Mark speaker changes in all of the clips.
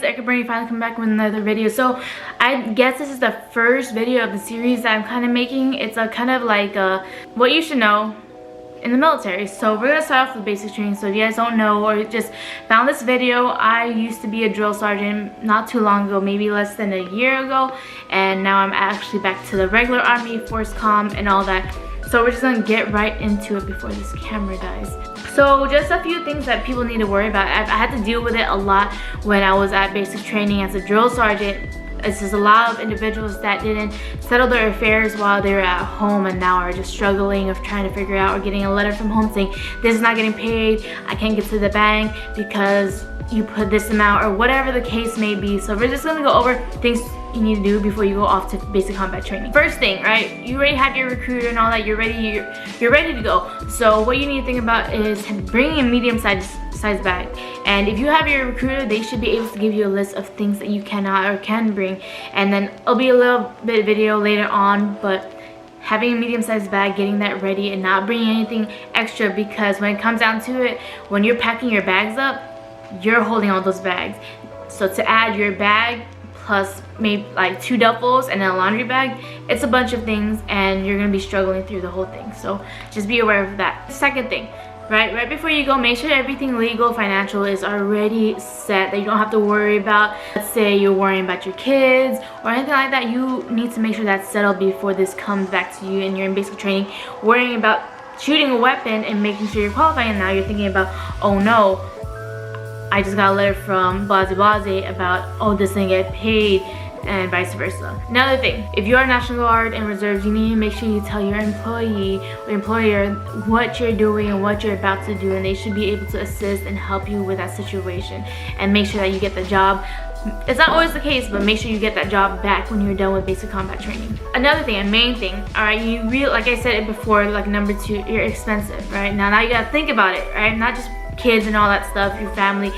Speaker 1: Erica Bernie finally come back with another video. So I guess this is the first video of the series that I'm kind of making. It's a kind of like what you should know in the military. So we're gonna start off with basic training. So if you guys don't know or just found this video, I used to be a drill sergeant not too long ago, maybe less than a year ago, and now I'm actually back to the regular Army, Force Com and all that. So we're just gonna get right into it before this camera dies. So just a few things that people need to worry about. I had to deal with it a lot when I was at basic training as a drill sergeant. It's just a lot of individuals that didn't settle their affairs while they were at home and now are just struggling of trying to figure out or getting a letter from home saying this is not getting paid, I can't get to the bank because you put this amount or whatever the case may be. So we're just gonna go over things you need to do before you go off to basic combat training. First thing, right, you already have your recruiter and all that, you're ready to go. So what you need to think about is bringing a medium-sized bag. And if you have your recruiter, they should be able to give you a list of things that you cannot or can bring. And then it'll be a little bit of video later on, but having a medium-sized bag, getting that ready and not bringing anything extra, because when it comes down to it, when you're packing your bags up, you're holding all those bags. So to add your bag plus maybe like 2 duffels and then a laundry bag, it's a bunch of things and you're gonna be struggling through the whole thing. So just be aware of that. Second thing, right before you go, make sure everything legal, financial is already set, that you don't have to worry about. Let's say you're worrying about your kids or anything like that, you need to make sure that's settled before this comes back to you and you're in basic training. Worrying about shooting a weapon and making sure you're qualified, and now you're thinking about, oh no, I just got a letter from Blase about, oh, this didn't get paid, and vice versa. Another thing, if you are National Guard and Reserves, you need to make sure you tell your employee or employer what you're doing and what you're about to do, and they should be able to assist and help you with that situation and make sure that you get the job. It's not always the case, but make sure you get that job back when you're done with basic combat training. Another thing, a main thing, all right, like I said it before, like number 2, you're expensive, right? Now you gotta think about it, right? Not just kids and all that stuff, your family,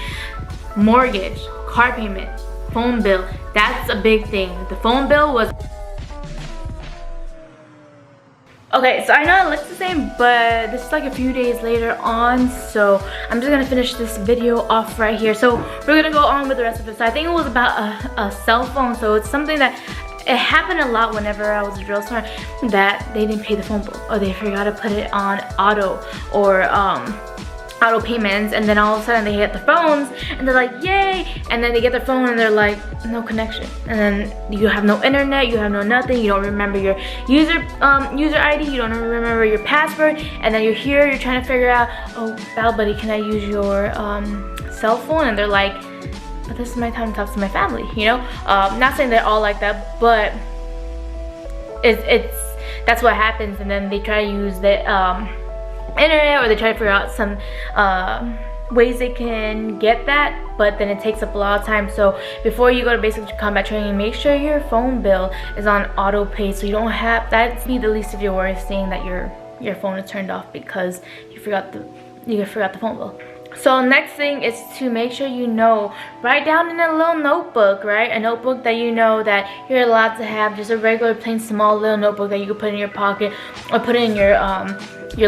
Speaker 1: mortgage, car payment, phone bill. That's a big thing. The phone bill was okay. So I know it looks the same, but this is like a few days later on, so I'm just gonna finish this video off right here. So we're gonna go on with the rest of it. So I think it was about a cell phone. So it's something that it happened a lot whenever I was a drill sergeant, that they didn't pay the phone bill or they forgot to put it on auto or auto payments, and then all of a sudden they get the phones and they're like, yay, and then they get their phone and they're like, no connection, and then you have no internet, you have no nothing, you don't remember your user ID, you don't remember your password, and then you're here, you're trying to figure out, oh, Battle Buddy, can I use your cell phone? And they're like, but this is my time to talk to my family, you know? Not saying they're all like that, but that's what happens. And then they try to use the internet, or they try to figure out some ways they can get that, but then it takes up a lot of time. So before you go to basic combat training, make sure your phone bill is on auto pay, so you don't have that's be the least of your worries, seeing that your phone is turned off because you forgot the phone bill. So next thing is to make sure write down in a little notebook, right? A notebook that you know that you're allowed to have, just a regular plain small little notebook that you can put in your pocket or put in your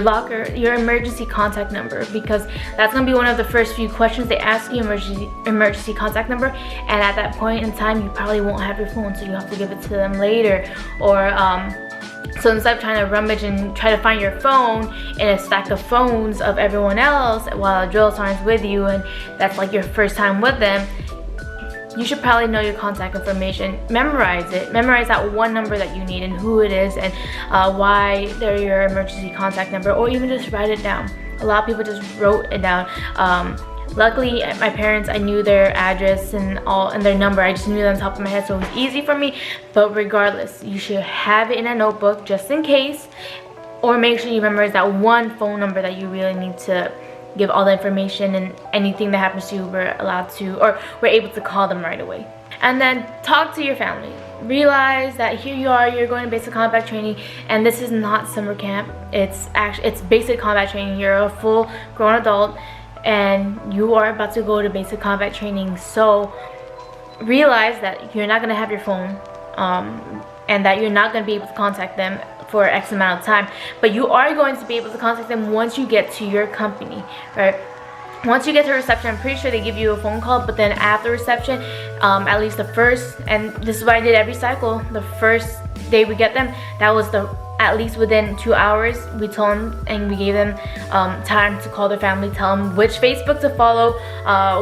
Speaker 1: locker, your emergency contact number, because that's gonna be one of the first few questions they ask you, emergency contact number, and at that point in time you probably won't have your phone, so you have to give it to them later. Or so instead of trying to rummage and try to find your phone in a stack of phones of everyone else while a drill sergeant's with you and that's like your first time with them, you should probably know your contact information. Memorize it. Memorize that one number that you need and who it is and why they're your emergency contact number, or even just write it down. A lot of people just wrote it down. Luckily, my parents, I knew their address and their number. I just knew it on top of my head, so it was easy for me. But regardless, you should have it in a notebook just in case, or make sure you memorize that one phone number that you really need to give all the information, and anything that happens to you, we're able to call them right away. And then talk to your family. Realize that here you are, you're going to basic combat training, and this is not summer camp. It's basic combat training. You're a full grown adult and you are about to go to basic combat training. So realize that you're not going to have your phone and that you're not going to be able to contact them for X amount of time, but you are going to be able to contact them once you get to your company, right? Once you get to reception, I'm pretty sure they give you a phone call, but then after reception, at least the first, and this is what I did every cycle, the first day we get them, that was at least within 2 hours, we told them and we gave them time to call their family, tell them which Facebook to follow,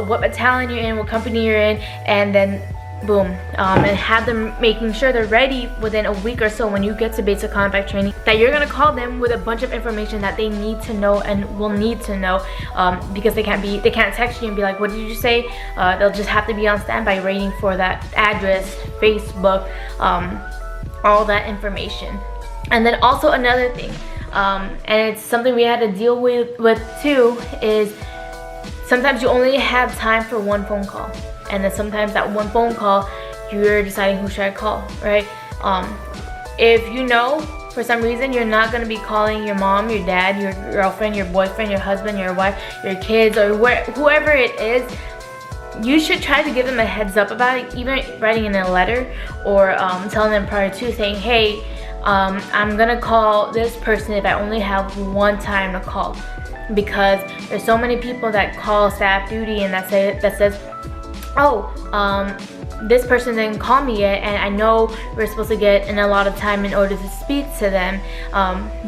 Speaker 1: what battalion you're in, what company you're in, and then boom, and have them making sure they're ready within a week or so when you get to basic combat training, that you're gonna call them with a bunch of information that they need to know and will need to know, because they can't text you and be like, what did you say? They'll just have to be on standby waiting for that address, Facebook, all that information. And then also another thing, and it's something we had to deal with too, is sometimes you only have time for one phone call. And then sometimes that one phone call, you're deciding who should I call, right? If you know for some reason you're not gonna be calling your mom, your dad, your girlfriend, your boyfriend, your husband, your wife, your kids, or whoever it is, you should try to give them a heads up about it, even writing in a letter or telling them prior to, saying, hey, I'm gonna call this person if I only have one time to call, because there's so many people that call staff duty and that says, oh, this person didn't call me yet, and I know we're supposed to get in a lot of time in order to speak to them,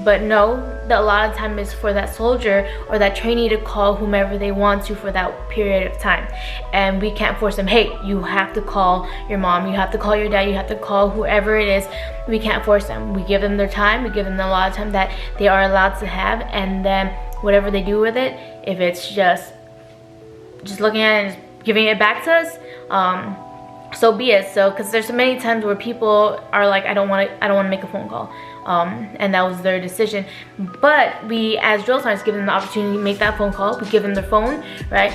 Speaker 1: but no, a lot of time is for that soldier or that trainee to call whomever they want to for that period of time, and we can't force them, hey, you have to call your mom, you have to call your dad, you have to call whoever it is. We can't force them. We give them their time, we give them a lot of time that they are allowed to have, and then whatever they do with it, if it's just looking at it and just giving it back to us, so be it. So, because there's so many times where people are like, I don't want to make a phone call, and that was their decision. But we, as drill sergeants, give them the opportunity to make that phone call. We give them their phone, right?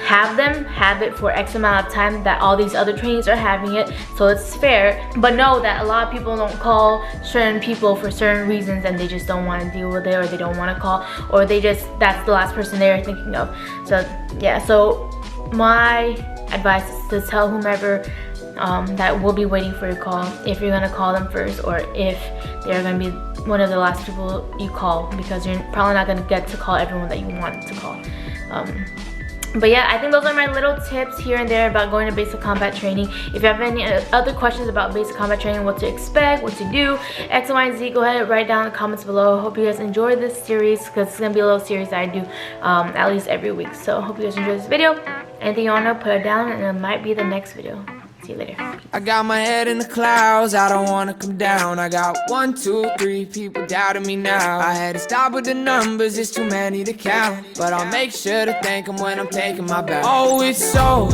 Speaker 1: Have them have it for X amount of time that all these other trainees are having it, so it's fair. But know that a lot of people don't call certain people for certain reasons, and they just don't want to deal with it, or they don't want to call, or that's the last person they're thinking of. So yeah, so my advice is to tell whomever that will be waiting for your call, if you're gonna call them first, or if they're gonna be one of the last people you call, because you're probably not gonna get to call everyone that you want to call. But yeah, I think those are my little tips here and there about going to basic combat training. If you have any other questions about basic combat training, what to expect, what to do, X, Y, and Z, go ahead and write down in the comments below. Hope you guys enjoy this series, because it's going to be a little series that I do at least every week. So hope you guys enjoy this video. Anything you want to know, put it down, and it might be the next video. See you later.
Speaker 2: I got my head in the clouds, I don't wanna come down. I got 1, 2, 3 people doubting me now. I had to stop with the numbers, it's too many to count. But I'll make sure to thank them when I'm taking my bow. Oh, it's so